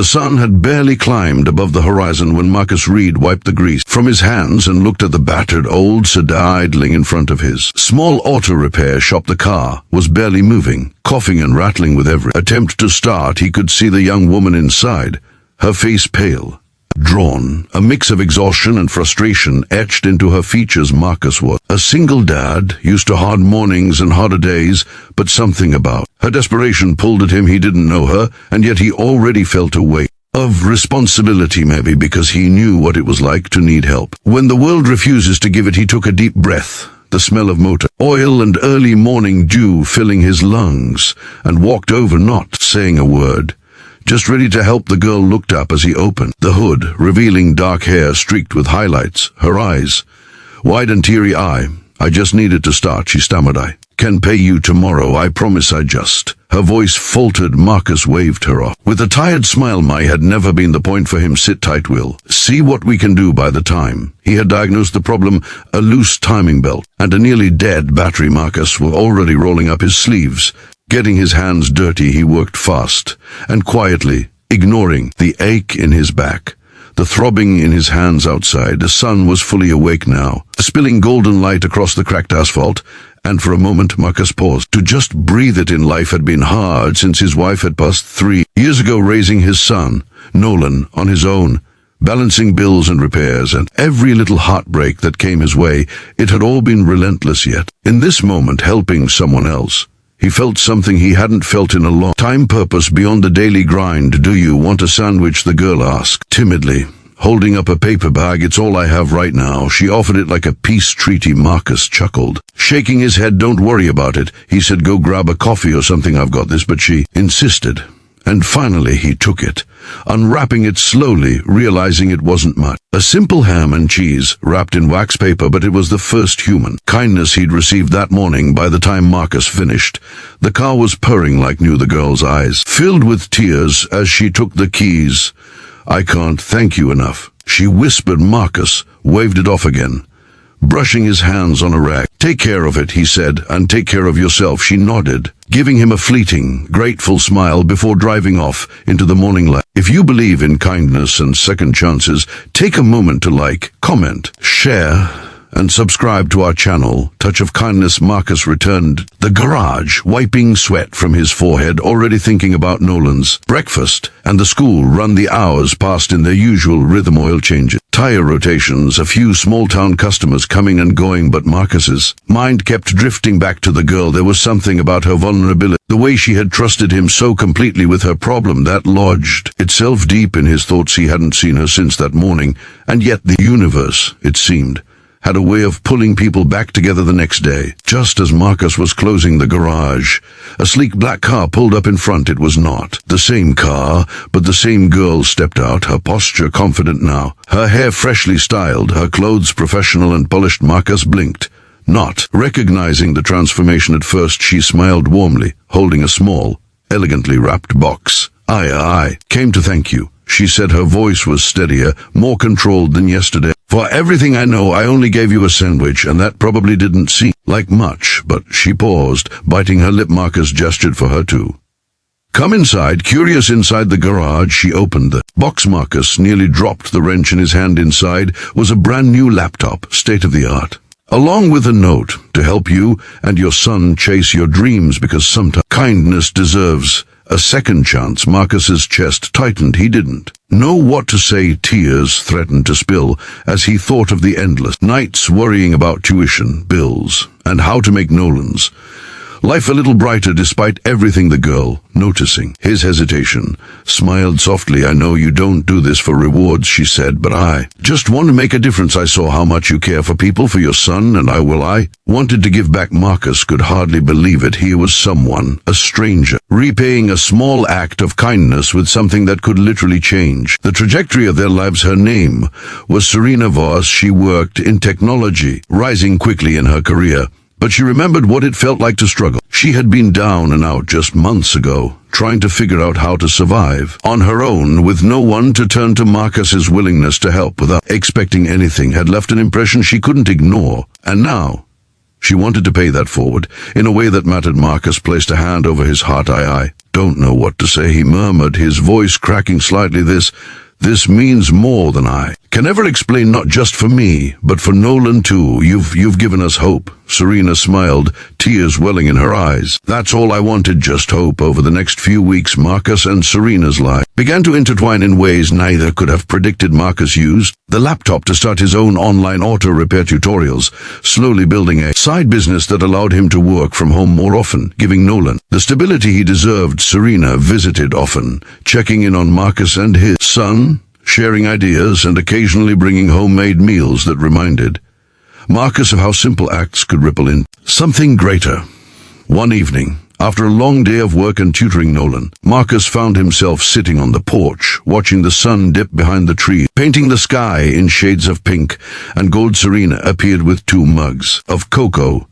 The sun had barely climbed above the horizon when Marcus Reed wiped the grease from his hands and looked at the battered old sedan idling in front of his small auto repair shop. The car was barely moving, coughing and rattling with every attempt to start. He could see the young woman inside, her face pale, drawn, a mix of exhaustion and frustration etched into her features. Marcus was a single dad, used to hard mornings and harder days, but something about her desperation pulled at him. He didn't know her, and yet he already felt a weight of responsibility, maybe because he knew what it was like to need help. When the world refuses to give it, he took a deep breath, the smell of motor oil and early morning dew filling his lungs, and walked over, not saying a word, just ready to help. The girl looked up as he opened the hood, revealing dark hair streaked with highlights, her eyes wide and teary-eyed. "I just needed to start," she stammered. "I can pay you tomorrow, I promise. I just..." Her voice faltered. Marcus waved her off with a tired smile. "My had never been the point for him. Sit tight, we'll see what we can do." By the time he had diagnosed the problem, a loose timing belt and a nearly dead battery, Marcus were already rolling up his sleeves. Getting his hands dirty, he worked fast and quietly, ignoring the ache in his back, the throbbing in his hands outside. The sun was fully awake now, spilling golden light across the cracked asphalt, and for a moment Marcus paused to just breathe it in. Life had been hard since his wife had passed 3 years ago, raising his son, Nolan, on his own, balancing bills and repairs, and every little heartbreak that came his way. It had all been relentless, yet in this moment, helping someone else, he felt something he hadn't felt in a long time, purpose beyond the daily grind. "Do you want a sandwich?" the girl asked, timidly, holding up a paper bag. "It's all I have right now." She offered it like a peace treaty. Marcus chuckled, shaking his head. "Don't worry about it," he said. "Go grab a coffee or something, I've got this." But she insisted, and finally he took it, unwrapping it slowly, realizing it wasn't much. A simple ham and cheese wrapped in wax paper, but it was the first human kindness he'd received that morning. By the time Marcus finished, the car was purring like new. The girl's eyes filled with tears as she took the keys. "I can't thank you enough," she whispered. Marcus waved it off again, brushing his hands on a rag. "Take care of it," he said, "and take care of yourself." She nodded, giving him a fleeting, grateful smile before driving off into the morning light. If you believe in kindness and second chances, take a moment to like, comment, share, and subscribe to our channel. Touch of Kindness. Marcus returned the garage, wiping sweat from his forehead, already thinking about Nolan's breakfast and the school run. The hours passed in their usual rhythm: oil changes, tire rotations, a few small-town customers coming and going, but Marcus's mind kept drifting back to the girl. There was something about her vulnerability, the way she had trusted him so completely with her problem, that lodged itself deep in his thoughts. He hadn't seen her since that morning, and yet the universe, it seemed, had a way of pulling people back together the next day. Just as Marcus was closing the garage, a sleek black car pulled up in front. It was not the same car, but the same girl stepped out, her posture confident now, her hair freshly styled, her clothes professional and polished. Marcus blinked, not recognizing the transformation at first. She smiled warmly, holding a small, elegantly wrapped box. I came to thank you," she said. Her voice was steadier, more controlled than yesterday. "For everything I know, I only gave you a sandwich, and that probably didn't seem like much." But she paused, biting her lip. Marcus gestured for her to come inside. Curious, inside the garage, she opened the box. Marcus nearly dropped the wrench in his hand. Inside was a brand new laptop, state-of-the-art, along with a note to help you and your son chase your dreams, because sometimes kindness deserves a second chance. Marcus's chest tightened. He didn't know what to say. Tears threatened to spill as he thought of the endless nights worrying about tuition, bills, and how to make Nolan's life a little brighter despite everything. The girl, noticing his hesitation, smiled softly. "I know you don't do this for rewards," she said, "but I just want to make a difference. I saw how much you care for people, for your son, and I wanted to give back." Marcus could hardly believe it. Here was someone, a stranger, repaying a small act of kindness with something that could literally change the trajectory of their lives. Her name was Serena Voss. She worked in technology, rising quickly in her career. But she remembered what it felt like to struggle. She had been down and out just months ago, trying to figure out how to survive on her own with no one to turn to. Marcus's willingness to help without expecting anything had left an impression she couldn't ignore, and now she wanted to pay that forward in a way that mattered. Marcus placed a hand over his heart. I Don't know what to say, he murmured, his voice cracking slightly. This means more than I can ever explain, not just for me, but for Nolan too. You've given us hope. Serena smiled, tears welling in her eyes. That's all I wanted, just hope. Over the next few weeks, Marcus and Serena's lives began to intertwine in ways neither could have predicted. Marcus used the laptop to start his own online auto repair tutorials, slowly building a side business that allowed him to work from home more often, giving Nolan the stability he deserved. Serena visited often, checking in on Marcus and his son, sharing ideas and occasionally bringing homemade meals that reminded Marcus of how simple acts could ripple in something greater. One evening, after a long day of work and tutoring Nolan, Marcus found himself sitting on the porch, watching the sun dip behind the trees, painting the sky in shades of pink and gold. Serena appeared with 2 mugs of cocoa,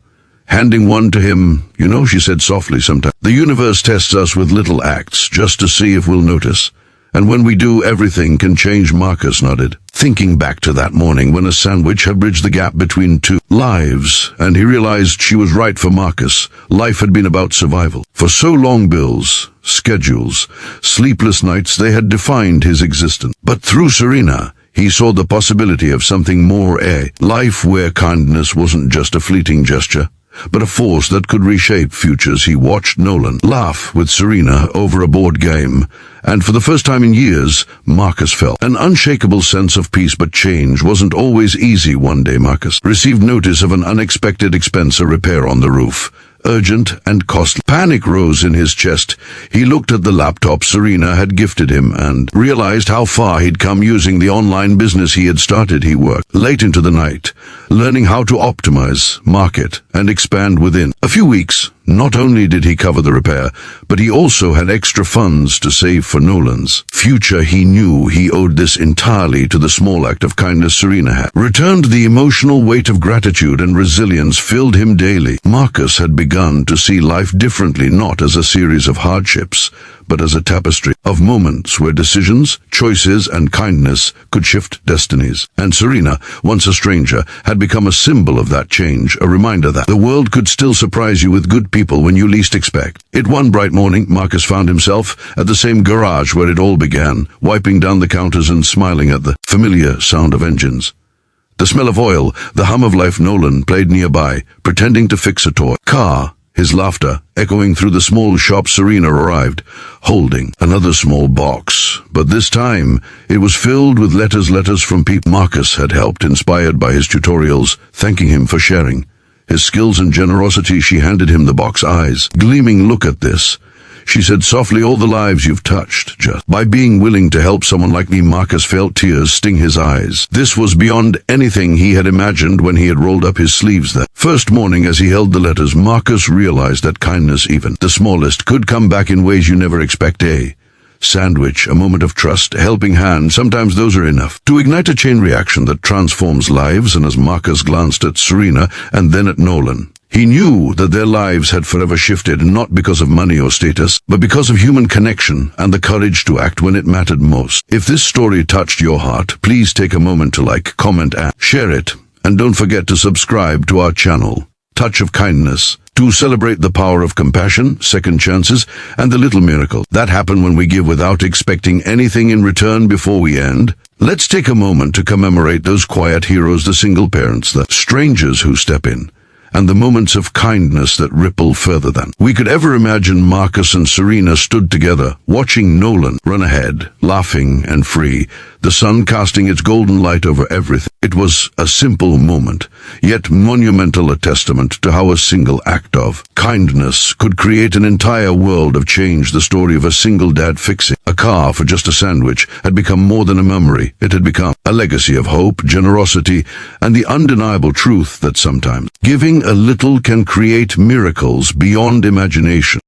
handing one to him. You know, she said softly, sometimes the universe tests us with little acts just to see if we'll notice. And when we do, everything can change. Marcus nodded, thinking back to that morning when a sandwich had bridged the gap between 2 lives, and he realized she was right. For Marcus, life had been about survival. For so long, bills, schedules, sleepless nights, they had defined his existence. But through Serena, he saw the possibility of something more, a life where kindness wasn't just a fleeting gesture, but a force that could reshape futures. He watched Nolan laugh with Serena over a board game, and for the first time in years, Marcus felt an unshakable sense of peace. But change wasn't always easy. One day, Marcus received notice of an unexpected expense: a repair on the roof. Urgent and costly. Panic rose in his chest. He looked at the laptop Serena had gifted him and realized how far he'd come using the online business he had started. He worked late into the night, learning how to optimize, market, and expand. Within a few weeks, not only did he cover the repair, but he also had extra funds to save for Nolan's future. He knew he owed this entirely to the small act of kindness Serena had returned. The emotional weight of gratitude and resilience filled him daily. Marcus had begun to see life differently, not as a series of hardships, but as a tapestry of moments where decisions, choices, and kindness could shift destinies. And Serena, once a stranger, had become a symbol of that change, a reminder that the world could still surprise you with good people when you least expect it. One bright morning, Marcus found himself at the same garage where it all began, wiping down the counters and smiling at the familiar sound of engines, the smell of oil, the hum of life. Nolan played nearby, pretending to fix a toy car, his laughter echoing through the small shop. Serena arrived, holding another small box, but this time it was filled with letters from people Marcus had helped, inspired by his tutorials, thanking him for sharing his skills and generosity. She handed him the box, eyes gleaming. Look at this, she said softly. All the lives you've touched just by being willing to help someone like me. Marcus felt tears sting his eyes. This was beyond anything he had imagined when he had rolled up his sleeves that first morning. As he held the letters, Marcus realized that kindness, even the smallest, could come back in ways you never expect. A sandwich, a moment of trust, a helping hand, sometimes those are enough to ignite a chain reaction that transforms lives. And as Marcus glanced at Serena and then at Nolan, he knew that their lives had forever shifted, not because of money or status, but because of human connection and the courage to act when it mattered most. If this story touched your heart, please take a moment to like, comment, and share it. And don't forget to subscribe to our channel, Touch of Kindness, to celebrate the power of compassion, second chances, and the little miracle that happen when we give without expecting anything in return. Before we end, let's take a moment to commemorate those quiet heroes, the single parents, the strangers who step in, and the moments of kindness that ripple further than we could ever imagine. Marcus and Serena stood together, watching Nolan run ahead, laughing and free, the sun casting its golden light over everything. It was a simple moment, yet monumental, a testament to how a single act of kindness could create an entire world of change. The story of a single dad fixing a car for just a sandwich had become more than a memory. It had become a legacy of hope, generosity, and the undeniable truth that sometimes giving a little can create miracles beyond imagination.